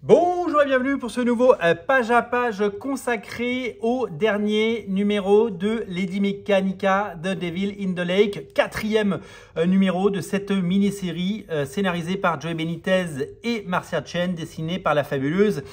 Bonjour et bienvenue pour ce nouveau page à page consacré au dernier numéro de Lady Mechanika The Devil in the Lake, quatrième numéro de cette mini-série scénarisée par Joey Benitez et Marcia Chen, dessinée par la fabuleuse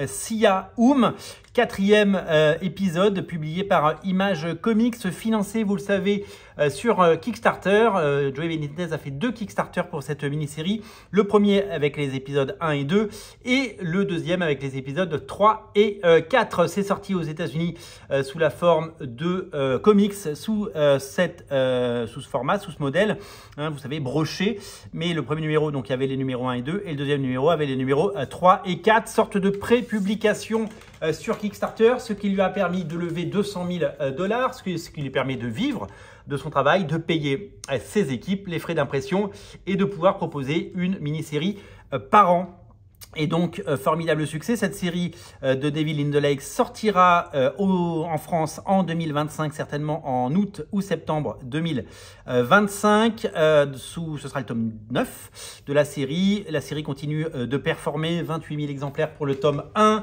Sia Hum. Quatrième épisode publié par Image Comics, financé, vous le savez, sur Kickstarter. Joey Benitez a fait 2 Kickstarter pour cette mini-série. Le premier avec les épisodes 1 et 2 et le deuxième avec les épisodes 3 et 4. C'est sorti aux États-Unis sous la forme de comics, sous ce format, sous ce modèle, hein, vous savez, broché. Mais le premier numéro, donc il y avait les numéros 1 et 2 et le deuxième numéro avait les numéros 3 et 4, sorte de pré-publication sur Kickstarter, ce qui lui a permis de lever 200 000 $, ce qui lui permet de vivre de son travail, de payer ses équipes, les frais d'impression et de pouvoir proposer une mini-série par an. Et donc, formidable succès. Cette série de Devil in the Lake sortira en France en 2025, certainement en août ou septembre 2025. Ce sera le tome 9 de la série. La série continue de performer. 28 000 exemplaires pour le tome 1,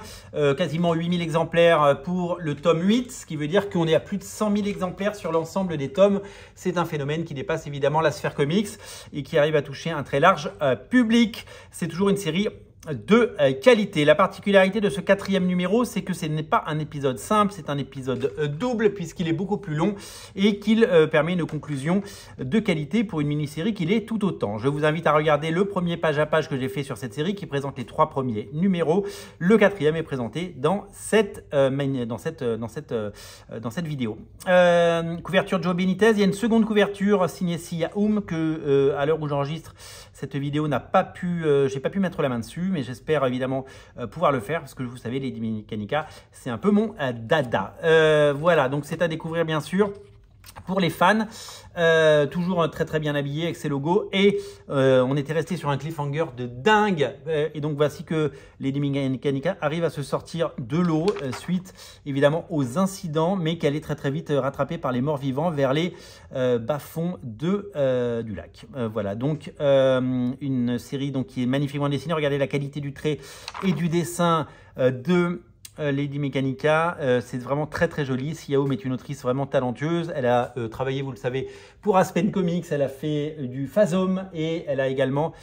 quasiment 8 000 exemplaires pour le tome 8, ce qui veut dire qu'on est à plus de 100 000 exemplaires sur l'ensemble des tomes. C'est un phénomène qui dépasse évidemment la sphère comics et qui arrive à toucher un très large public. C'est toujours une série de qualité. La particularité de ce quatrième numéro, c'est que ce n'est pas un épisode simple, c'est un épisode double puisqu'il est beaucoup plus long et qu'il permet une conclusion de qualité pour une mini-série qu'il est tout autant. Je vous invite à regarder le premier page à page que j'ai fait sur cette série qui présente les 3 premiers numéros. Le quatrième est présenté dans cette vidéo. Couverture Joey Benitez. Il y a une seconde couverture signée Sia Hum que à l'heure où j'enregistre cette vidéo n'a pas pu, j'ai pas pu mettre la main dessus, mais j'espère évidemment pouvoir le faire parce que vous savez, Lady Mechanika, c'est un peu mon dada. Voilà, donc c'est à découvrir bien sûr pour les fans, toujours très bien habillé avec ses logos et on était resté sur un cliffhanger de dingue et donc voici que Lady Mechanika arrive à se sortir de l'eau suite évidemment aux incidents, mais qu'elle est très vite rattrapée par les morts vivants vers les bas-fonds du lac. Voilà, donc une série donc, qui est magnifiquement dessinée. Regardez la qualité du trait et du dessin de Lady Mechanika, c'est vraiment très joli. Sia Hum est une autrice vraiment talentueuse. Elle a travaillé, vous le savez, pour Aspen Comics. Elle a fait du Phasm et elle a également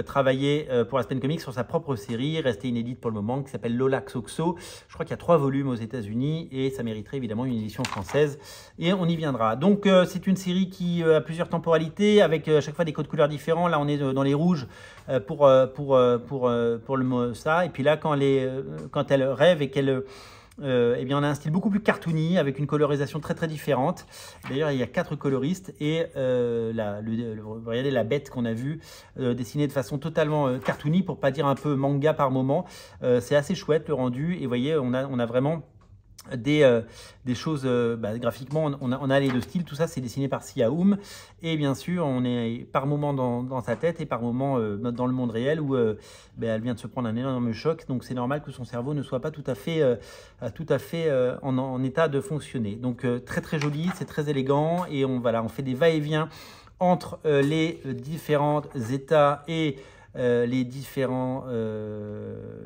travaillé pour Aspen Comics sur sa propre série, restée inédite pour le moment, qui s'appelle Lola Xoxo. Je crois qu'il y a 3 volumes aux États-Unis et ça mériterait évidemment une édition française. Et on y viendra. Donc c'est une série qui a plusieurs temporalités avec à chaque fois des codes couleurs différents. Là on est dans les rouges pour ça. Et puis là quand elle rêve et qu'elle eh bien, on a un style beaucoup plus cartoony avec une colorisation très différente. D'ailleurs, il y a 4 coloristes et regardez la bête qu'on a vue dessinée de façon totalement cartoony, pour pas dire un peu manga par moment. C'est assez chouette le rendu et vous voyez, on a vraiment des choses graphiquement, on a les 2 styles. Tout ça c'est dessiné par Sia Hum et bien sûr on est par moment dans sa tête et par moment dans le monde réel où elle vient de se prendre un énorme choc, donc c'est normal que son cerveau ne soit pas tout à fait en état de fonctionner. Donc très joli, c'est très élégant et on fait des va-et-vient entre les différents états et les différents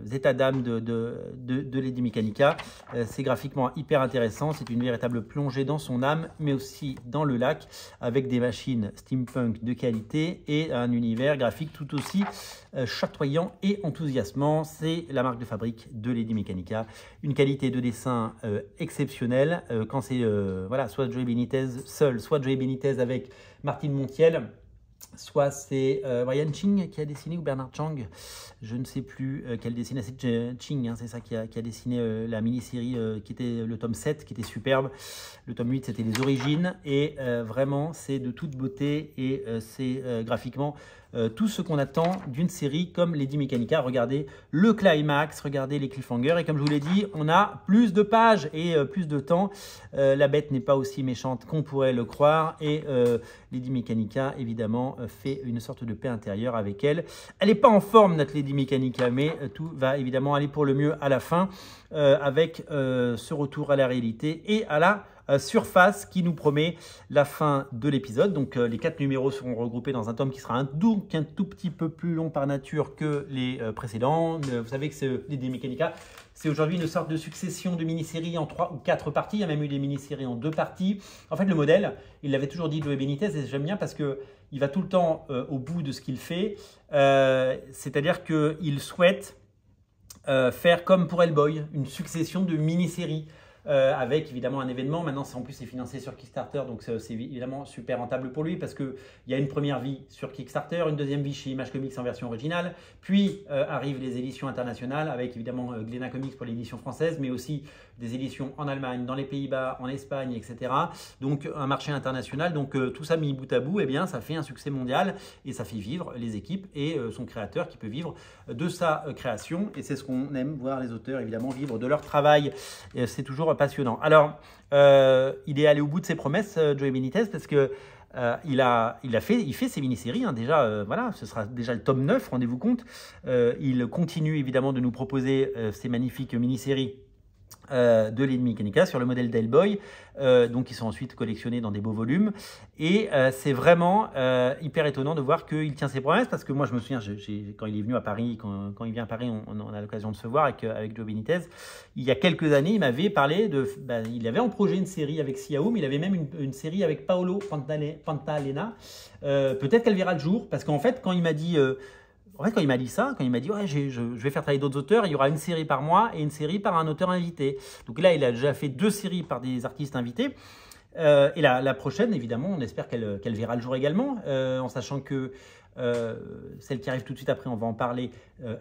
états d'âme de Lady Mechanika. C'est graphiquement hyper intéressant, c'est une véritable plongée dans son âme, mais aussi dans le lac, avec des machines steampunk de qualité et un univers graphique tout aussi chatoyant et enthousiasmant. C'est la marque de fabrique de Lady Mechanika. Une qualité de dessin exceptionnelle, quand c'est soit Joey Benitez seul, soit Joey Benitez avec Martine Montiel, soit c'est Brian Ching qui a dessiné, ou Bernard Chang, je ne sais plus quel dessine. C'est Ching, hein, c'est ça qui a dessiné la mini-série qui était le tome 7, qui était superbe. Le tome 8, c'était les origines. Et vraiment, c'est de toute beauté et c'est graphiquement tout ce qu'on attend d'une série comme Lady Mechanika. Regardez le climax, regardez les cliffhangers. Et comme je vous l'ai dit, on a plus de pages et plus de temps. La bête n'est pas aussi méchante qu'on pourrait le croire. Et Lady Mechanika, évidemment, fait une sorte de paix intérieure avec elle. Elle n'est pas en forme, notre Lady Mechanika, mais tout va évidemment aller pour le mieux à la fin, avec ce retour à la réalité et à la surface qui nous promet la fin de l'épisode. Donc les 4 numéros seront regroupés dans un tome qui sera un tout petit peu plus long par nature que les précédents. Vous savez que les Mechanica, c'est aujourd'hui une sorte de succession de mini-séries en 3 ou 4 parties. Il y a même eu des mini-séries en 2 parties. En fait, le modèle, il l'avait toujours dit, Joe Benitez, et j'aime bien parce qu'il va tout le temps au bout de ce qu'il fait. C'est-à-dire qu'il souhaite faire comme pour Hellboy, une succession de mini-séries. Avec évidemment un événement. Maintenant, en plus, c'est financé sur Kickstarter, donc c'est évidemment super rentable pour lui parce qu'il y a une première vie sur Kickstarter, une deuxième vie chez Image Comics en version originale, puis arrivent les éditions internationales avec évidemment Glénat Comics pour l'édition française, mais aussi des éditions en Allemagne, dans les Pays-Bas, en Espagne, etc. Donc un marché international. Donc tout ça mis bout à bout, eh bien, ça fait un succès mondial et ça fait vivre les équipes et son créateur qui peut vivre de sa création. Et c'est ce qu'on aime voir les auteurs évidemment vivre de leur travail. C'est toujours passionnant. Alors, il est allé au bout de ses promesses, Joe Benitez, parce que il fait ses mini-séries. Hein, déjà, voilà, ce sera déjà le tome 9, rendez-vous compte. Il continue évidemment de nous proposer ces magnifiques mini-séries de Lady Mechanica sur le modèle d'Hellboy, donc qui sont ensuite collectionnés dans des beaux volumes. Et c'est vraiment hyper étonnant de voir qu'il tient ses promesses, parce que moi je me souviens, quand il est venu à Paris, quand il vient à Paris, on a l'occasion de se voir avec Joe Benitez. Il y a quelques années, il m'avait parlé il avait en projet une série avec Siao, mais il avait même une série avec Paolo Pantalena. Peut-être qu'elle verra le jour, parce qu'en fait, quand il m'a dit... quand il m'a dit ça, quand il m'a dit ouais, je vais faire travailler d'autres auteurs, il y aura une série par mois et une série par un auteur invité. Donc là, il a déjà fait 2 séries par des artistes invités. Et la prochaine, évidemment, on espère qu'elle verra le jour également, en sachant que celle qui arrive tout de suite après, on va en parler,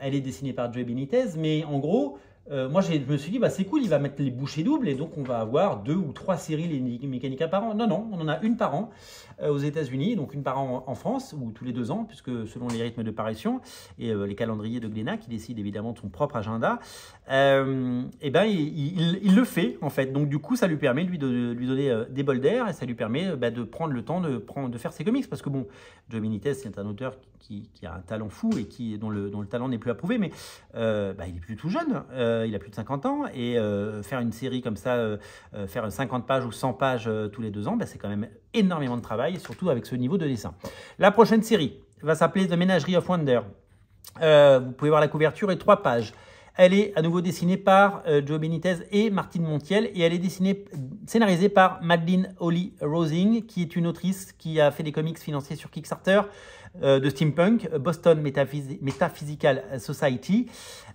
elle est dessinée par Joe Benitez. Mais en gros, moi, je me suis dit, c'est cool, il va mettre les bouchées doubles et donc on va avoir 2 ou 3 séries les Mechanica par an. Non, on en a une par an aux États-Unis, donc une par an en France, ou tous les 2 ans, puisque selon les rythmes de parution et les calendriers de Glénat, qui décide évidemment de son propre agenda, et ben il le fait en fait. Donc du coup, ça lui permet lui de lui donner des bols d'air et ça lui permet de prendre le temps de faire ses comics, parce que bon, Joe Benitez, c'est un auteur qui a un talent fou et dont le talent n'est plus approuvé, mais il est plus tout jeune. Il a plus de 50 ans et faire une série comme ça, faire 50 pages ou 100 pages tous les 2 ans, c'est quand même énormément de travail, surtout avec ce niveau de dessin. La prochaine série va s'appeler The Menagerie of Wonder. Vous pouvez voir la couverture et 3 pages. Elle est à nouveau dessinée par Joe Benitez et Martine Montiel et elle est scénarisée par Madeleine Holly Rosing, qui est une autrice qui a fait des comics financés sur Kickstarter de steampunk, Boston Metaphysical Society.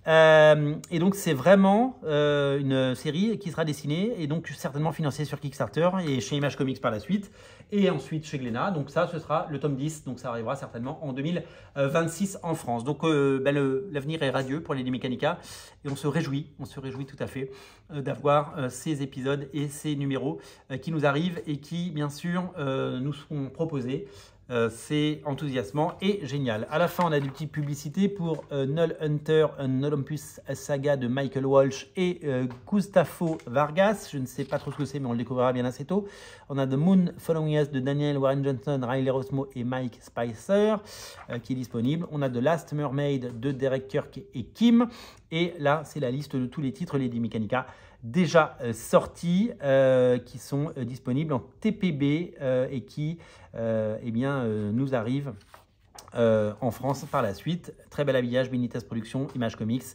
Et donc c'est vraiment une série qui sera dessinée et donc certainement financée sur Kickstarter et chez Image Comics par la suite et ensuite chez Glénat. Donc ça, ce sera le tome 10, donc ça arrivera certainement en 2026 en France. Donc l'avenir est radieux pour les Mechanica et on se réjouit tout à fait d'avoir ces épisodes et ces numéros qui nous arrivent et qui bien sûr nous seront proposés. C'est enthousiasmant et génial. À la fin, on a des petites publicités pour Null Hunter, un Olympus Saga de Michael Walsh et Gustavo Vargas. Je ne sais pas trop ce que c'est, mais on le découvrira bien assez tôt. On a The Moon Following Us de Daniel Warren Johnson, Riley Rosmo et Mike Spicer qui est disponible. On a The Last Mermaid de Derek Kirk et Kim. Et là, c'est la liste de tous les titres Lady Mechanica déjà sortis, qui sont disponibles en TPB et qui nous arrivent en France par la suite. Très bel habillage, Benitez Productions, Image Comics,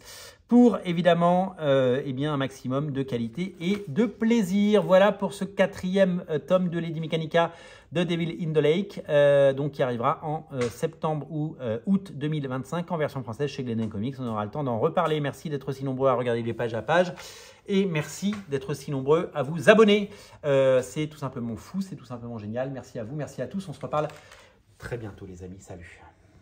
pour évidemment un maximum de qualité et de plaisir. Voilà pour ce 4e tome de Lady Mechanica de Devil in the Lake, donc qui arrivera en septembre ou août 2025 en version française chez Glénat Comics. On aura le temps d'en reparler. Merci d'être si nombreux à regarder les pages à page. Et merci d'être si nombreux à vous abonner. C'est tout simplement fou, c'est tout simplement génial. Merci à vous, merci à tous. On se reparle très bientôt les amis. Salut.